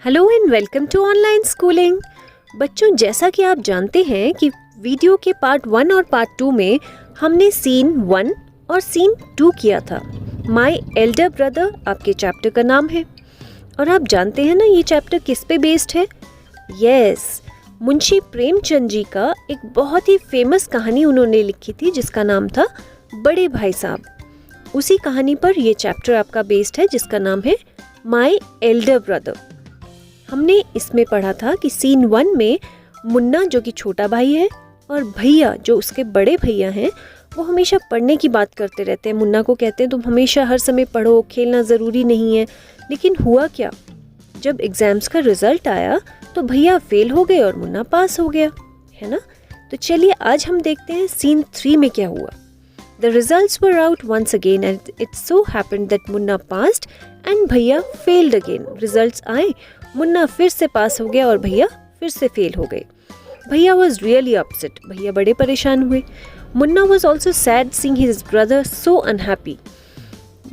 Hello and welcome to online schooling. बच्चों, जैसा कि आप जानते हैं कि वीडियो के पार्ट 1 और पार्ट 2 में हमने सीन 1 और सीन 2 किया था। माय एल्डर ब्रदर आपके चैप्टर का नाम है और आप जानते हैं ना ये चैप्टर किस पे बेस्ड है। यस, मुंशी प्रेमचंद जी का एक बहुत ही फेमस कहानी उन्होंने लिखी थी जिसका नाम था बड़े भाई साहब। उसी कहानी पर ये चैप्टर आपका बेस्ड है जिसका नाम है माय एल्डर ब्रदर। हमने इसमें पढ़ा था कि सीन 1 में मुन्ना जो कि छोटा भाई है और भैया जो उसके बड़े भैया हैं वो हमेशा पढ़ने की बात करते रहते हैं। मुन्ना को कहते हैं तुम हमेशा हर समय पढ़ो, खेलना ज़रूरी नहीं है। लेकिन हुआ क्या, जब एग्ज़ाम्स का रिज़ल्ट आया तो भैया फेल हो गए और मुन्ना पास हो गया, है ना। तो चलिए आज हम देखते हैं सीन 3 में क्या हुआ। The results were out once again and it so happened that Munna passed and भैया failed again. Results आए, मुन्ना फिर से पास हो गया और भैया फिर से फेल हो गए। भैया was really upset. भैया बड़े परेशान हुए। Munna was also sad seeing his brother so unhappy.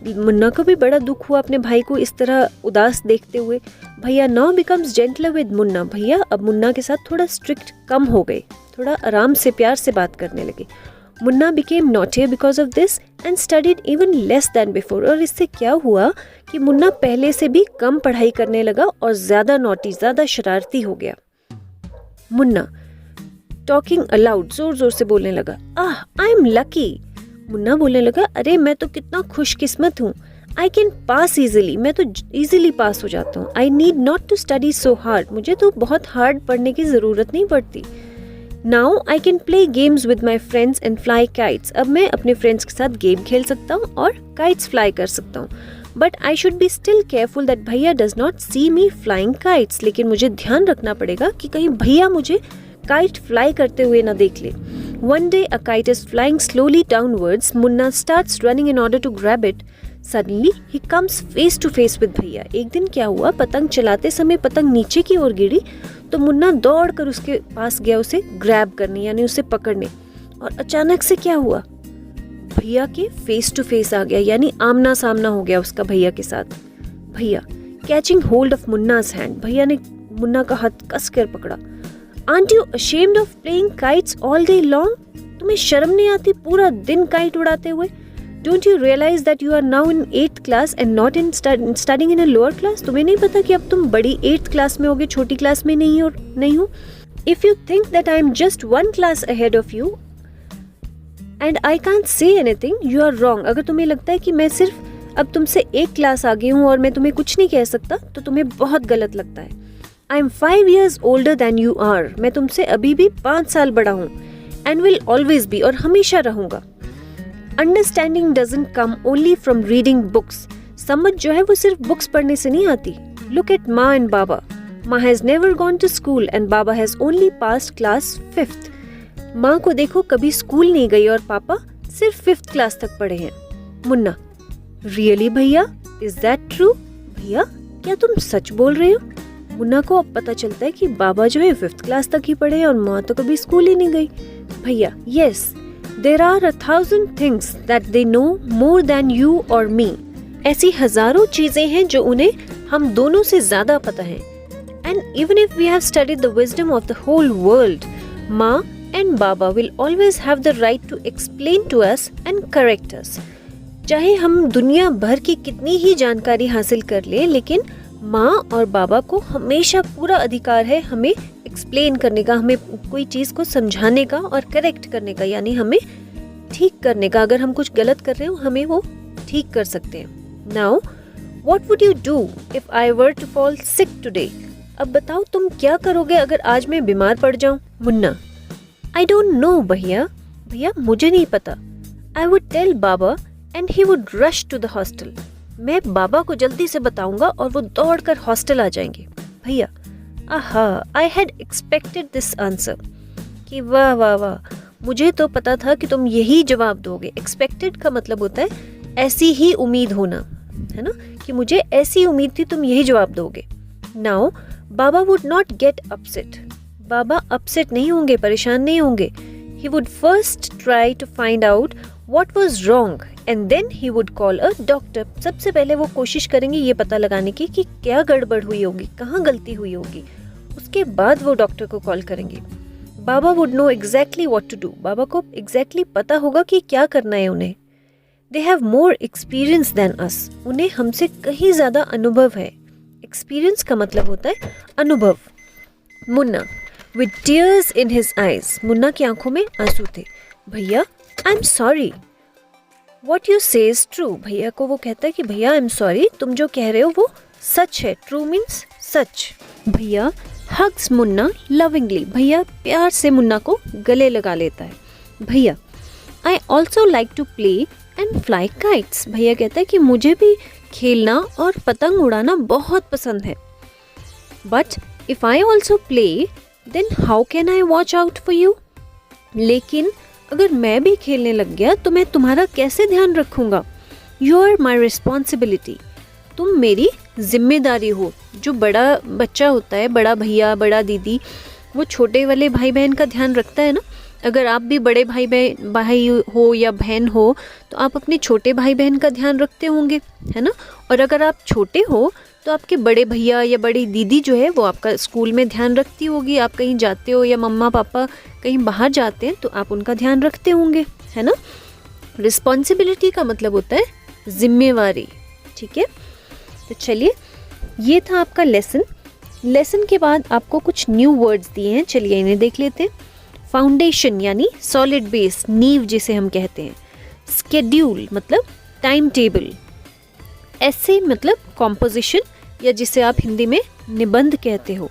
Munna को भी बड़ा दुख हुआ अपने भाई को इस तरह उदास देखते हुए। भैया now becomes gentler with Munna. भैया अब मुन्ना के साथ थोड़ा स्ट्रिक्ट कम हो गए, थोड़ा आराम से प्यार से बात करने लगे। Munna became naughtier because of this and studied even less than before. और इससे क्या हुआ कि मुन्ना पहले से भी कम पढ़ाई करने लगा और ज़्यादा नॉटी, ज़्यादा शरारती हो गया। मुन्ना टॉकिंग अलाउड, ज़ोर ज़ोर से बोलने लगा। I am lucky. मुन्ना बोलने लगा, अरे मैं तो कितना खुशकिस्मत हूँ। आई कैन पास ईजिली, मैं तो ईजिली पास हो जाता हूँ। I need not to study so hard, मुझे तो बहुत हार्ड पढ़ने की ज़रूरत नहीं पड़ती। Now I can play games with my friends and fly kites. अब मैं अपने फ्रेंड्स के साथ गेम खेल सकता हूँ और kites fly कर सकता हूँ। But I should be still careful that भैया does not see me flying kites. लेकिन मुझे ध्यान रखना पड़ेगा कि कहीं भैया मुझे kite fly करते हुए ना देख ले। One day a kite is flying slowly downwards. Munna starts running in order to grab it. Suddenly he comes face to face with भैया। एक दिन क्या हुआ, पतंग चलाते समय पतंग नीचे की ओर गिरी तो मुन्ना दौड़कर उसके पास गया उसे ग्रैब करने, यानी उसे पकड़ने। और अचानक से क्या हुआ, भैया के फेस टू फेस आ गया, यानी आमना सामना हो गया उसका भैया के साथ। भैया कैचिंग होल्ड ऑफ मुन्ना's हैंड, भैया ने मुन्ना का हाथ कस कर पकड़ा। Aunt you ashamed of playing kites all day long, तुम्हें शर्म नहीं आती पूरा दिन काइट उड़ाते हुए? Don't you realize that you are now in 8th class and not in studying in a lower class? तुम्हें नहीं पता कि अब तुम बड़ी 8th क्लास में होगे, छोटी क्लास में नहीं हो। If you think that I am just 1 class ahead of you and I can't say anything, you are wrong. अगर तुम्हें लगता है कि मैं सिर्फ अब तुमसे 1 क्लास आगे हूँ और मैं तुम्हें कुछ नहीं कह सकता तो तुम्हें बहुत गलत लगता है। I am 5 years older than you are. मैं तुमसे अभी भी 5 साल बड़ा हूँ and will always be, और हमेशा रहूँगा। Understanding doesn't come only from reading books. समझ जो है वो सिर्फ बुक्स पढ़ने से नहीं आती। Look at Ma and Baba. Ma has never gone to school and Baba has only passed class 5th. माँ को देखो कभी स्कूल नहीं गई और पापा सिर्फ 5th क्लास तक पढ़े हैं। मुन्ना Really भैया? Is that true? भैया क्या तुम सच बोल रहे हो? मुन्ना को अब पता चलता है कि बाबा जो है 5th क्लास तक ही पढ़े हैं और माँ तो कभी स्कूल ही नहीं गई। भैया Yes. There are 1,000 things that they know more than you or me. ऐसी हजारों चीजें हैं जो उन्हें हम दोनों से ज्यादा पता है। And even if we have studied the wisdom of the whole world, Ma and Baba will always have the right to explain to us and correct us. चाहे हम दुनिया भर की कितनी ही जानकारी हासिल कर ले, लेकिन माँ और बाबा को हमेशा पूरा अधिकार है हमें एक्सप्लेन करने का, हमें कोई चीज़ को समझाने का और करेक्ट करने का, यानी हमें ठीक करने का। अगर हम कुछ गलत कर रहे हो हमें वो ठीक कर सकते हैं। Now what would you do if I were to fall sick today? अब बताओ तुम क्या करोगे अगर आज मैं बीमार पड़ जाऊं? मुन्ना आई डोंट नो भैया, भैया मुझे नहीं पता। I would tell baba and he would rush to the hostel. मैं बाबा को जल्दी से बताऊंगा और वो दौड़कर हॉस्टल आ जाएंगे। भैया I had expected this answer, कि वाह वाह वाह, मुझे तो पता था कि तुम यही जवाब दोगे। एक्सपेक्टेड का मतलब होता है ऐसी ही उम्मीद होना, है ना, कि मुझे ऐसी उम्मीद थी तुम यही जवाब दोगे। Now baba would not get upset, बाबा अपसेट नहीं होंगे, परेशान नहीं होंगे। He would first try to find out what was wrong and then he would call a doctor. सबसे पहले वो कोशिश करेंगे ये पता लगाने की कि क्या गड़बड़ हुई होगी, कहाँ गलती हुई होगी, उसके बाद वो डॉक्टर को कॉल करेंगे। Baba would know exactly what to do. Baba को एग्जैक्टली पता होगा कि क्या करना है उन्हें। They have more experience than us. उन्हें हमसे कहीं ज़्यादा अनुभव है। एक्सपीरियंस का मतलब होता है अनुभव। Munna with tears in his eyes. Munna की आंखों में आंसू थे। भैया I am sorry, what you से इज ट्रू। भैया को वो कहता है कि भैया आई एम सॉरी, तुम जो कह रहे हो वो सच है। ट्रू मीन्स सच। भैया हग्स मुन्ना लविंगली। भैया प्यार से मुन्ना को गले लगा लेता है। भैया I also like to play and fly kites. भैया कहता है कि मुझे भी खेलना और पतंग उड़ाना बहुत पसंद है। But if I also play then how can I watch out for you. लेकिन अगर मैं भी खेलने लग गया तो मैं तुम्हारा कैसे ध्यान रखूँगा। You are my responsibility. तुम मेरी जिम्मेदारी हो। जो बड़ा बच्चा होता है, बड़ा भैया बड़ा दीदी, वो छोटे वाले भाई बहन का ध्यान रखता है ना। अगर आप भी बड़े भाई हो या बहन हो तो आप अपने छोटे भाई बहन का ध्यान रखते होंगे, है ना। और अगर आप छोटे हो तो आपके बड़े भैया या बड़ी दीदी जो है वो आपका स्कूल में ध्यान रखती होगी। आप कहीं जाते हो या मम्मा पापा कहीं बाहर जाते हैं तो आप उनका ध्यान रखते होंगे, है ना। रिस्पॉन्सिबिलिटी का मतलब होता है जिम्मेवारी, ठीक है। तो चलिए, ये था आपका लेसन के बाद आपको कुछ न्यू वर्ड्स दिए हैं, चलिए इन्हें देख लेते हैं। फाउंडेशन यानी सॉलिड बेस, नींव जिसे हम कहते हैं। स्केड्यूल मतलब टाइम टेबल। ऐसे मतलब कॉम्पोजिशन या जिसे आप हिंदी में निबंध कहते हो।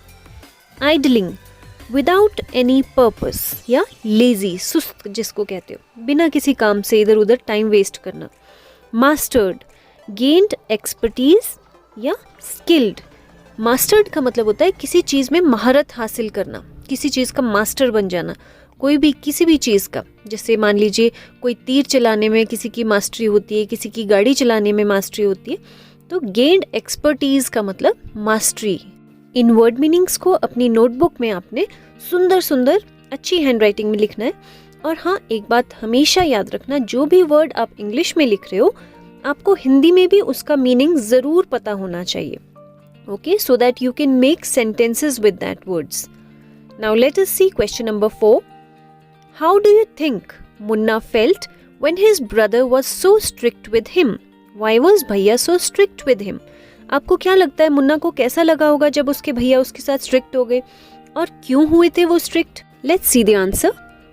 आइडलिंग विदाउट एनी पर्पस या लेजी, सुस्त जिसको कहते हो, बिना किसी काम से इधर उधर टाइम वेस्ट करना। मास्टर्ड गेन्ड एक्सपर्टीज या स्किल्ड। मास्टर्ड का मतलब होता है किसी चीज़ में महारत हासिल करना, किसी चीज़ का मास्टर बन जाना। कोई भी किसी भी चीज़ का, जैसे मान लीजिए कोई तीर चलाने में किसी की मास्टरी होती है, किसी की गाड़ी चलाने में मास्टरी होती है, तो गेन्ड एक्सपर्टीज का मतलब मास्टरी। इन वर्ड मीनिंग्स को अपनी नोटबुक में आपने सुंदर सुंदर अच्छी हैंडराइटिंग में लिखना है। और हाँ, एक बात हमेशा याद रखना, जो भी वर्ड आप इंग्लिश में लिख रहे हो आपको हिंदी में भी उसका मीनिंग ज़रूर पता होना चाहिए। Okay, so that you can make sentences with that words. Now let us see question number 4. How do you think Munna felt when his brother was so strict with him? Why was भैया so strict with him? आपको क्या लगता है मुन्ना को कैसा लगा होगा जब उसके भैया उसके साथ स्ट्रिक्ट हो गए, और क्यों हुए थे वो strict? Let's see the answer.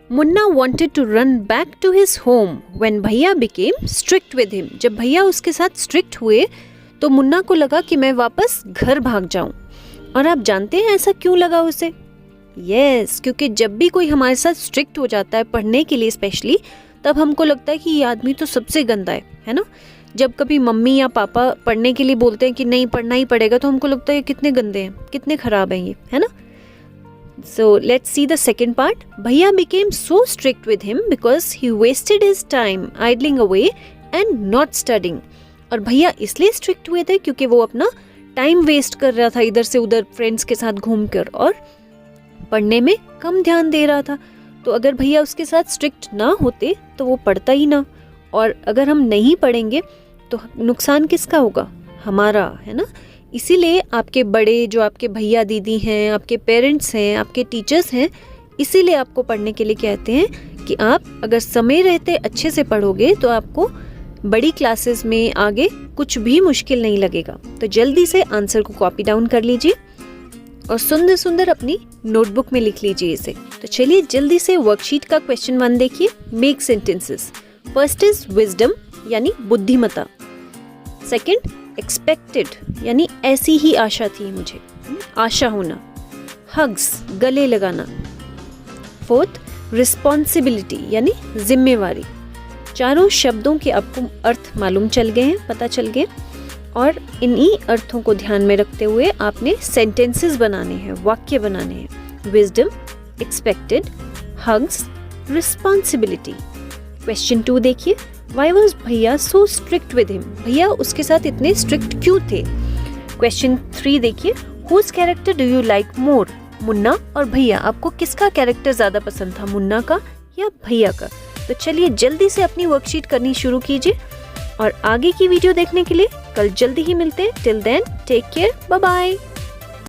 Munna wanted to run back to his home when भैया became strict with him. जब भैया उसके साथ स्ट्रिक्ट हुए तो मुन्ना को लगा कि मैं वापस घर भाग जाऊं। और आप जानते हैं ऐसा क्यों लगा उसे? यस, क्योंकि जब भी कोई हमारे साथ स्ट्रिक्ट हो जाता है पढ़ने के लिए स्पेशली, तब हमको लगता है कि ये आदमी तो सबसे गंदा है ना। जब कभी मम्मी या पापा पढ़ने के लिए बोलते हैं कि नहीं पढ़ना ही पड़ेगा, तो हमको लगता है कितने गंदे हैं, कितने खराब हैं ये, है ना। So let's see the second part. भैया became so strict with him because he wasted his time idling away and not studying. और भैया इसलिए स्ट्रिक्ट हुए थे क्योंकि वो अपना टाइम वेस्ट कर रहा था इधर से उधर फ्रेंड्स के साथ घूमकर, और पढ़ने में कम ध्यान दे रहा था। तो अगर भैया उसके साथ स्ट्रिक्ट ना होते तो वो पढ़ता ही ना, और अगर हम नहीं पढ़ेंगे तो नुकसान किसका होगा? हमारा, है ना। इसीलिए आपके बड़े जो आपके भैया दीदी हैं, आपके पेरेंट्स हैं, आपके टीचर्स हैं, इसीलिए आपको पढ़ने के लिए कहते हैं कि आप अगर समय रहते अच्छे से पढ़ोगे तो आपको बड़ी क्लासेस में आगे कुछ भी मुश्किल नहीं लगेगा। तो जल्दी से आंसर को कॉपी डाउन कर लीजिए और सुंदर सुंदर अपनी नोटबुक में लिख लीजिए इसे। तो चलिए जल्दी से वर्कशीट का क्वेश्चन 1 देखिए। Make sentences. First is wisdom यानी बुद्धिमता। सेकंड एक्सपेक्टेड यानी ऐसी ही आशा थी मुझे, आशा होना। हग्स गले लगाना। फोर्थ रिस्पॉन्सिबिलिटी यानी जिम्मेवारी। चारों शब्दों के आपको अर्थ मालूम चल गए हैं, पता चल गए, और इन्हीं अर्थों को ध्यान में रखते हुए आपने सेंटेंसेस बनाने हैं, वाक्य बनाने हैं। Wisdom, expected, hugs, responsibility. Question 2 देखिए। वाई वॉज भैया सो स्ट्रिक्ट विद हिम? भैया उसके साथ इतने स्ट्रिक्ट क्यों थे? क्वेश्चन 3 देखिए। Whose character do you like more? Munna और भैया, आपको किसका कैरेक्टर ज्यादा पसंद था, मुन्ना का या भैया का? तो चलिए जल्दी से अपनी वर्कशीट करनी शुरू कीजिए और आगे की वीडियो देखने के लिए कल जल्दी ही मिलते हैं। Till then take care, bye bye.